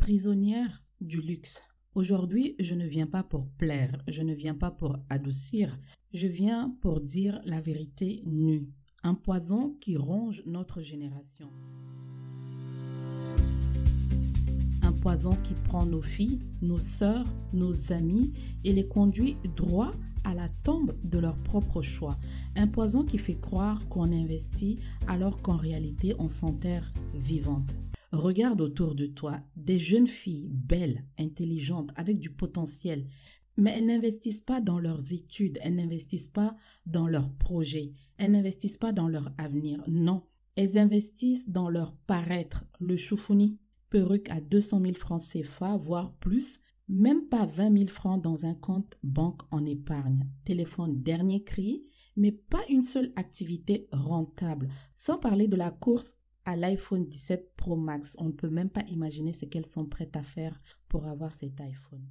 prisonnière du luxe. Aujourd'hui, je ne viens pas pour plaire, je ne viens pas pour adoucir, je viens pour dire la vérité nue. Un poison qui ronge notre génération. Un poison qui prend nos filles, nos sœurs, nos amis et les conduit droit à la tombe de leur propre choix. Un poison qui fait croire qu'on investit alors qu'en réalité on s'enterre vivante. Regarde autour de toi des jeunes filles belles, intelligentes, avec du potentiel, mais elles n'investissent pas dans leurs études, elles n'investissent pas dans leurs projets, elles n'investissent pas dans leur avenir. Non, elles investissent dans leur paraître, le choufouni. Perruque à 200 000 francs CFA, voire plus, même pas 20 000 francs dans un compte banque en épargne. Téléphone dernier cri, mais pas une seule activité rentable. Sans parler de la course à l'iPhone 17 Pro Max. On ne peut même pas imaginer ce qu'elles sont prêtes à faire pour avoir cet iPhone.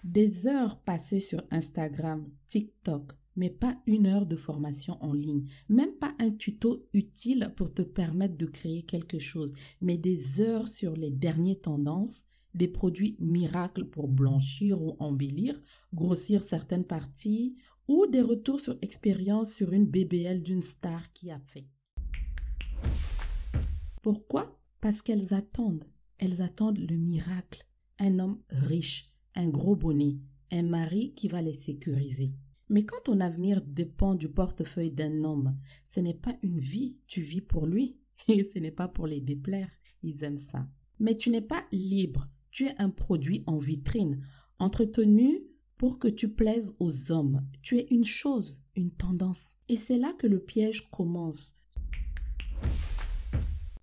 Des heures passées sur Instagram, TikTok, mais pas 1 heure de formation en ligne, même pas un tuto utile pour te permettre de créer quelque chose, mais des heures sur les dernières tendances, des produits miracles pour blanchir ou embellir, grossir certaines parties, ou des retours sur expérience sur une BBL d'une star qui a fait. Pourquoi? Parce qu'elles attendent le miracle, un homme riche, un gros bonnet, un mari qui va les sécuriser. Mais quand ton avenir dépend du portefeuille d'un homme, ce n'est pas une vie, tu vis pour lui. Et ce n'est pas pour les déplaire, ils aiment ça. Mais tu n'es pas libre, tu es un produit en vitrine, entretenu pour que tu plaises aux hommes. Tu es une chose, une tendance. Et c'est là que le piège commence.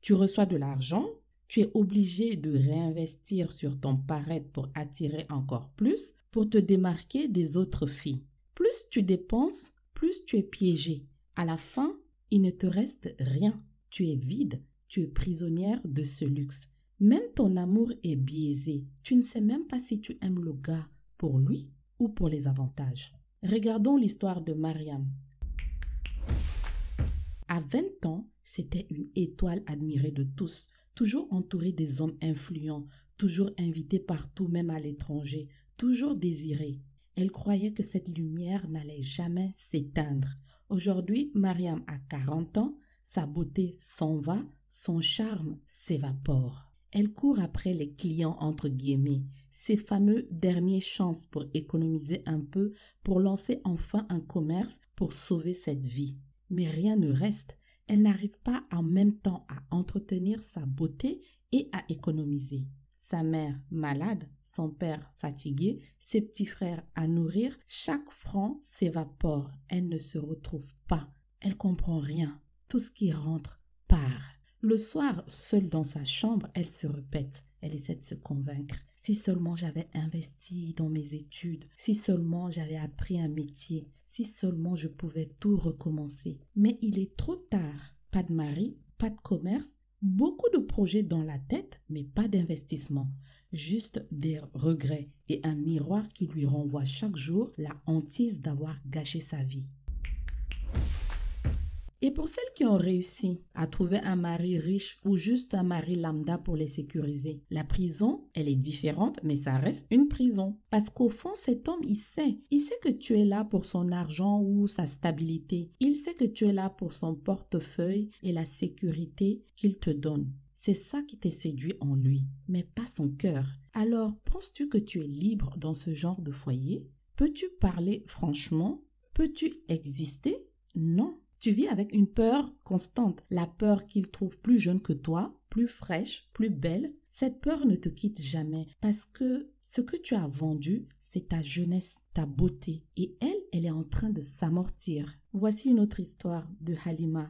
Tu reçois de l'argent, tu es obligé de réinvestir sur ton paraître pour attirer encore plus, pour te démarquer des autres filles. Plus tu dépenses, plus tu es piégé. À la fin, il ne te reste rien. Tu es vide, tu es prisonnière de ce luxe. Même ton amour est biaisé. Tu ne sais même pas si tu aimes le gars pour lui ou pour les avantages. Regardons l'histoire de Mariam. À 20 ans, c'était une étoile admirée de tous, toujours entourée des hommes influents, toujours invitée partout, même à l'étranger, toujours désirée. Elle croyait que cette lumière n'allait jamais s'éteindre. Aujourd'hui, Mariam a 40 ans, sa beauté s'en va, son charme s'évapore. Elle court après les clients entre guillemets, ces fameux derniers chances pour économiser un peu, pour lancer enfin un commerce, pour sauver cette vie. Mais rien ne reste. Elle n'arrive pas en même temps à entretenir sa beauté et à économiser. Sa mère malade, son père fatigué, ses petits frères à nourrir, chaque franc s'évapore. Elle ne se retrouve pas. Elle comprend rien. Tout ce qui rentre part. Le soir, seule dans sa chambre, elle se répète. Elle essaie de se convaincre. Si seulement j'avais investi dans mes études, si seulement j'avais appris un métier, si seulement je pouvais tout recommencer. Mais il est trop tard. Pas de mari, pas de commerce, beaucoup de projets dans la tête, mais pas d'investissement. Juste des regrets et un miroir qui lui renvoie chaque jour la hantise d'avoir gâché sa vie. Et pour celles qui ont réussi à trouver un mari riche ou juste un mari lambda pour les sécuriser, la prison, elle est différente, mais ça reste une prison. Parce qu'au fond, cet homme, il sait que tu es là pour son argent ou sa stabilité. Il sait que tu es là pour son portefeuille et la sécurité qu'il te donne. C'est ça qui te séduit en lui, mais pas son cœur. Alors, penses-tu que tu es libre dans ce genre de foyer? Peux-tu parler franchement? Peux-tu exister? Non. Tu vis avec une peur constante, la peur qu'il trouve plus jeune que toi, plus fraîche, plus belle. Cette peur ne te quitte jamais parce que ce que tu as vendu, c'est ta jeunesse, ta beauté. Et elle est en train de s'amortir. Voici une autre histoire de Halima.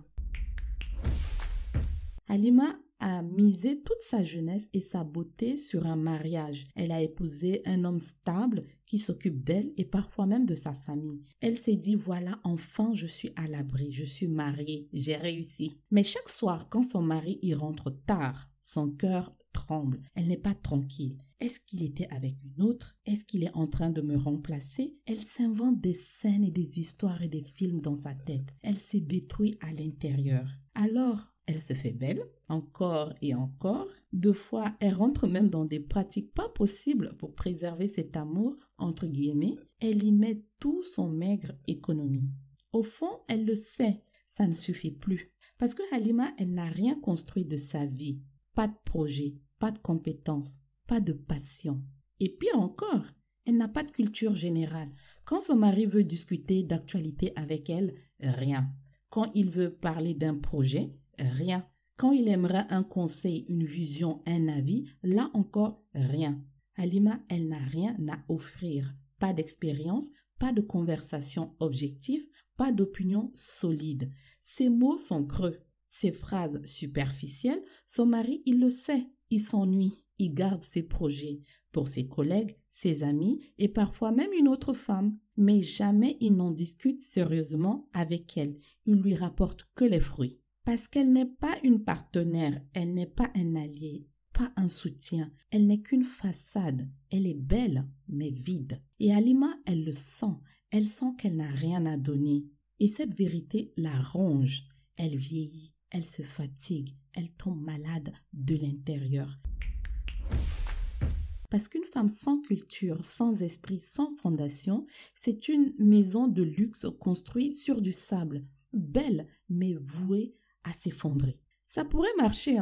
Halima a misé toute sa jeunesse et sa beauté sur un mariage. Elle a épousé un homme stable qui s'occupe d'elle et parfois même de sa famille. Elle s'est dit, voilà, enfin je suis à l'abri, je suis mariée, j'ai réussi. Mais chaque soir, quand son mari y rentre tard, son cœur tremble. Elle n'est pas tranquille. Est-ce qu'il était avec une autre? Est-ce qu'il est en train de me remplacer? Elle s'invente des scènes et des histoires et des films dans sa tête. Elle se détruit à l'intérieur. Alors, elle se fait belle, encore et encore. 2 fois, elle rentre même dans des pratiques pas possibles pour préserver cet amour, entre guillemets. Elle y met tout son maigre économie. Au fond, elle le sait, ça ne suffit plus. Parce que Halima, elle n'a rien construit de sa vie. Pas de projet, pas de compétences, pas de passion. Et pire encore, elle n'a pas de culture générale. Quand son mari veut discuter d'actualité avec elle, rien. Quand il veut parler d'un projet, rien. Quand il aimerait un conseil, une vision, un avis, là encore, rien. Halima, elle n'a rien à offrir. Pas d'expérience, pas de conversation objective, pas d'opinion solide. Ses mots sont creux, ses phrases superficielles. Son mari, il le sait, il s'ennuie, il garde ses projets pour ses collègues, ses amis et parfois même une autre femme. Mais jamais il n'en discute sérieusement avec elle. Il lui rapporte que les fruits. Parce qu'elle n'est pas une partenaire, elle n'est pas un allié, pas un soutien. Elle n'est qu'une façade. Elle est belle, mais vide. Et Halima, elle le sent. Elle sent qu'elle n'a rien à donner. Et cette vérité la ronge. Elle vieillit, elle se fatigue, elle tombe malade de l'intérieur. Parce qu'une femme sans culture, sans esprit, sans fondation, c'est une maison de luxe construite sur du sable, belle mais vouée à s'effondrer. Ça pourrait marcher,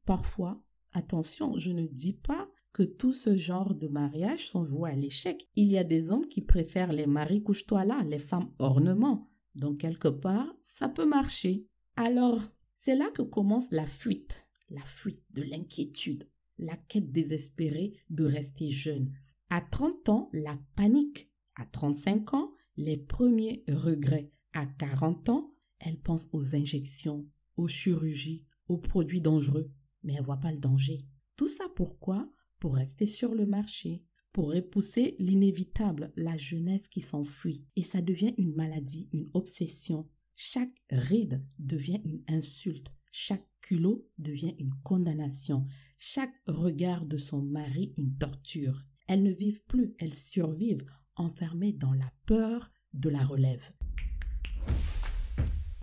parfois. Attention, je ne dis pas que tout ce genre de mariage sont voués à l'échec. Il y a des hommes qui préfèrent les maris couche-toi là, les femmes ornements. Donc quelque part, ça peut marcher. Alors, c'est là que commence la fuite de l'inquiétude, la quête désespérée de rester jeune. À 30 ans, la panique. À 35 ans, les premiers regrets. À 40 ans, elle pense aux injections, aux chirurgies, aux produits dangereux. Mais elle ne voit pas le danger. Tout ça pourquoi? Pour rester sur le marché, pour repousser l'inévitable, la jeunesse qui s'enfuit. Et ça devient une maladie, une obsession. Chaque ride devient une insulte. Chaque culot devient une condamnation. Chaque regard de son mari une torture. Elles ne vivent plus, elles survivent, enfermées dans la peur de la relève.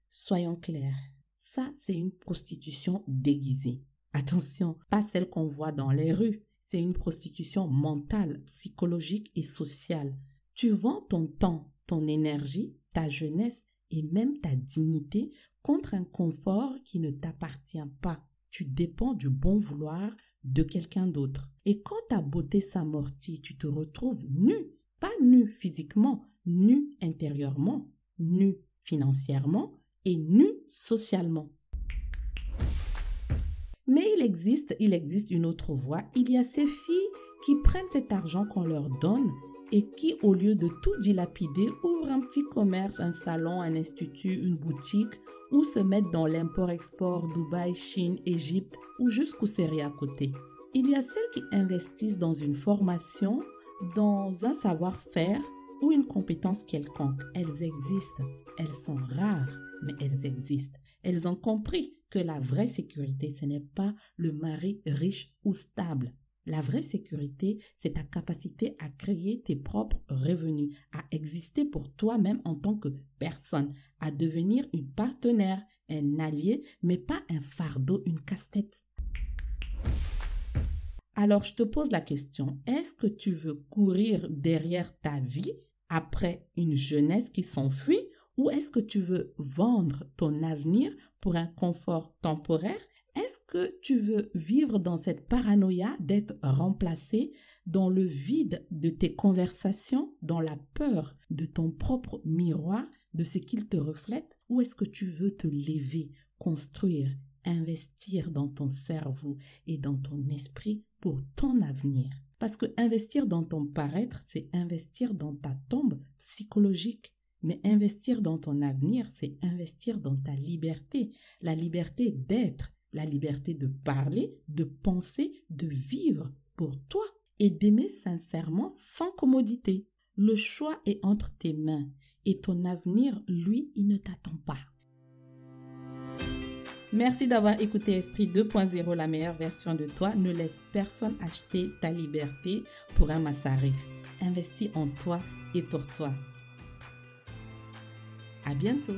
Soyons clairs, ça c'est une prostitution déguisée. Attention, pas celle qu'on voit dans les rues. C'est une prostitution mentale, psychologique et sociale. Tu vends ton temps, ton énergie, ta jeunesse et même ta dignité contre un confort qui ne t'appartient pas. Tu dépends du bon vouloir de quelqu'un d'autre. Et quand ta beauté s'amortit, tu te retrouves nu. Pas nu physiquement, nu intérieurement, nu financièrement et nu socialement. Mais il existe une autre voie. Il y a ces filles qui prennent cet argent qu'on leur donne et qui, au lieu de tout dilapider, ouvrent un petit commerce, un salon, un institut, une boutique ou se mettent dans l'import-export Dubaï, Chine, Égypte ou jusqu'au Syrie à côté. Il y a celles qui investissent dans une formation, dans un savoir-faire ou une compétence quelconque. Elles existent. Elles sont rares, mais elles existent. Elles ont compris que la vraie sécurité, ce n'est pas le mari riche ou stable. La vraie sécurité, c'est ta capacité à créer tes propres revenus, à exister pour toi-même en tant que personne, à devenir une partenaire, un allié, mais pas un fardeau, une casse-tête. Alors, je te pose la question, est-ce que tu veux courir derrière ta vie après une jeunesse qui s'enfuit ou est-ce que tu veux vendre ton avenir pour un confort temporaire? Est-ce que tu veux vivre dans cette paranoïa d'être remplacé dans le vide de tes conversations, dans la peur de ton propre miroir, de ce qu'il te reflète? Ou est-ce que tu veux te lever, construire, investir dans ton cerveau et dans ton esprit pour ton avenir? Parce que investir dans ton paraître, c'est investir dans ta tombe psychologique. Mais investir dans ton avenir, c'est investir dans ta liberté, la liberté d'être, la liberté de parler, de penser, de vivre pour toi et d'aimer sincèrement sans commodité. Le choix est entre tes mains et ton avenir, lui, il ne t'attend pas. Merci d'avoir écouté Esprit 2.0, la meilleure version de toi. Ne laisse personne acheter ta liberté pour un massarif. Investis en toi et pour toi. À bientôt.